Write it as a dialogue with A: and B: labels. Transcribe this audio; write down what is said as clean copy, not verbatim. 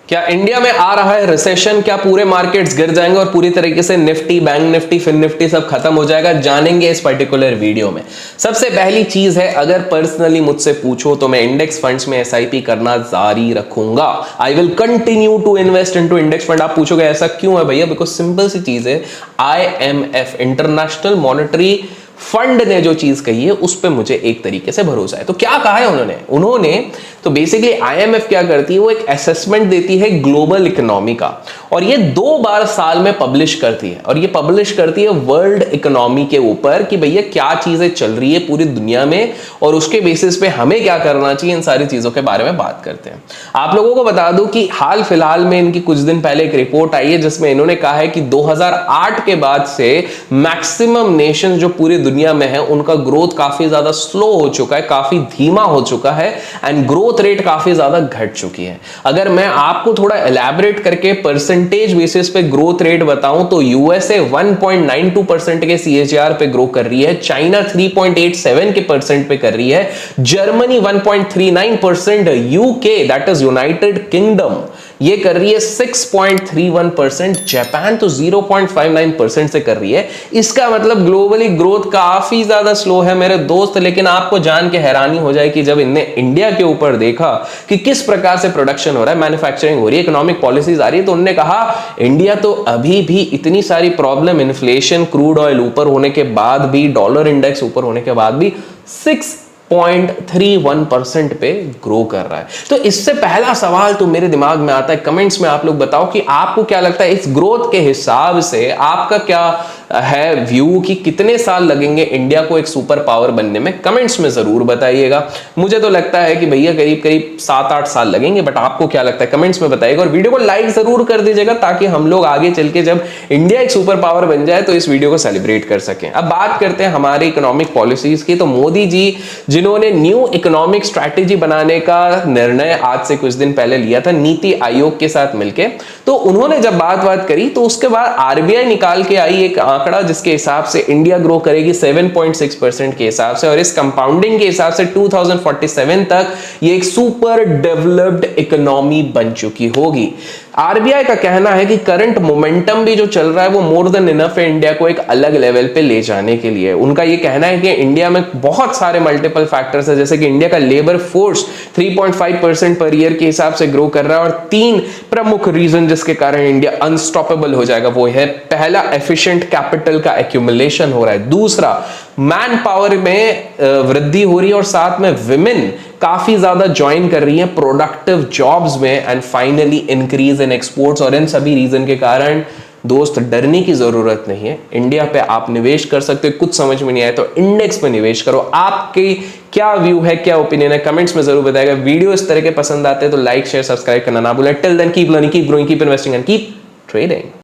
A: क्या इंडिया में आ रहा है रिसेशन? क्या पूरे मार्केट्स गिर जाएंगे और पूरी तरीके से Nifty, bank Nifty, fin Nifty सब खत्म हो जाएगा? जानेंगे इस पर्टिकुलर वीडियो में। सबसे पहली चीज है, अगर पर्सनली मुझसे पूछो तो मैं इंडेक्स फंड्स में एसआईपी करना जारी रखूंगा। I will continue to invest into index fund. आप पूछोगे ऐसा क्यों है भैया? बिकॉज सिंपल सी चीज है, IMF इंटरनेशनल मॉनेटरी फंड ने जो चीज कही है उस पर मुझे एक तरीके से भरोसा है। तो क्या कहा है उन्होंने तो बेसिकली IMF क्या करती है, वो एक असेसमेंट देती है ग्लोबल इकोनॉमी का, और ये 2 बार साल में पब्लिश करती है। और ये पब्लिश करती है वर्ल्ड इकोनॉमी के ऊपर कि भैया क्या चीजें चल रही है पूरी दुनिया में, और उसके बेसिस पे हमें क्या करना चाहिए। इन सारी चीजों के बारे में बात करते हैं। आप लोगों को बता दूं कि हाल फिलहाल में इनकी कुछ दिन पहले एक रिपोर्ट आई है जिसमें इन्होंने कहा है कि 2008 के बाद से मैक्सिमम नेशन जो पूरी दुनिया में है उनका ग्रोथ काफी ज्यादा स्लो हो चुका है, काफी धीमा हो चुका है, एंड ग्रोथ रेट काफी ज्यादा घट चुकी है। अगर मैं आपको थोड़ा एलैबोरेट करके परसेंटेज बेसिस पे ग्रोथ रेट बताऊं तो यूएसए 1.92% के CAGR पे ग्रो कर रही है, चाइना 3.87 के परसेंट पे कर रही है, Germany 1.39%, UK that is United kingdom ये कर रही है 6.31%, जापान तो 0.59% से कर रही है। इसका मतलब ग्लोबली ग्रोथ काफी ज्यादा स्लो है मेरे दोस्त। लेकिन आपको जान के हैरानी हो जाए कि जब इनने इंडिया के ऊपर देखा कि किस प्रकार से प्रोडक्शन हो रहा है, मैन्युफैक्चरिंग हो रही है, इकोनॉमिक पॉलिसीज आ रही है, तो उन्होंने कहा इंडिया तो अभी भी इतनी सारी प्रॉब्लम, इन्फ्लेशन, क्रूड ऑयल ऊपर होने के बाद भी, डॉलर इंडेक्स ऊपर होने के बाद भी 6.31% पे ग्रो कर रहा है। तो इससे पहला सवाल तो मेरे दिमाग में आता है, कमेंट्स में आप लोग बताओ कि आपको क्या लगता है इस ग्रोथ के हिसाब से आपका क्या है व्यू कि कितने साल लगेंगे इंडिया को एक सुपर पावर बनने में? कमेंट्स में जरूर बताइएगा। मुझे तो लगता है कि भैया करीब करीब 7-8 साल लगेंगे, बट आपको क्या लगता है कमेंट्स में बताइएगा। और वीडियो को लाइक जरूर कर दीजिएगा ताकि हम लोग आगे चल के जब इंडिया एक सुपर पावर बन जाए तो इस वीडियो को सेलिब्रेट कर सकें। अब बात करते हैं हमारे इकोनॉमिक पॉलिसीज की। तो मोदी जी जिन्होंने न्यू इकोनॉमिक स्ट्रैटेजी बनाने का निर्णय आज से कुछ दिन पहले लिया था नीति आयोग के साथ मिलकर, तो उन्होंने जब बात करी तो उसके बाद RBI निकाल के आई एक आंकड़ा जिसके हिसाब से इंडिया ग्रो करेगी 7.6% के हिसाब से, और इस कंपाउंडिंग के हिसाब से 2047 तक ये एक सुपर डेवलप्ड इकोनॉमी बन चुकी होगी। RBI का कहना है कि करंट मोमेंटम भी जो चल रहा है वो मोर देन इनफ है इंडिया को एक अलग लेवल पे ले जाने के लिए। उनका ये कहना है कि इंडिया में बहुत सारे मल्टीपल फैक्टर्स है, जैसे कि इंडिया का लेबर फोर्स 3.5% पर ईयर के हिसाब से ग्रो कर रहा है, और 3 प्रमुख रीजन जिसके कारण इंडिया अनस्टॉपेबल हो जाएगा वो है, पहला एफिशिएंट कैपिटल का एक्यूमुलेशन हो रहा है, दूसरा मैन पावर में वृद्धि हो रही है और साथ में विमेन काफी ज्यादा ज्वाइन कर रही हैं प्रोडक्टिव जॉब्स में, and finally increase in exports. और इन सभी रीजन के कारण दोस्त डरने की जरूरत नहीं है, इंडिया पे आप निवेश कर सकते हो। कुछ समझ में नहीं आया तो इंडेक्स पे निवेश करो। आपकी क्या व्यू है, क्या ओपिनियन है, कमेंट्स में जरूर बताइएगा। वीडियो इस तरह के पसंद आते हैं तो लाइक शेयर सब्सक्राइब करना ना भूलें। Till then keep learning, keep growing, keep investing and keep trading.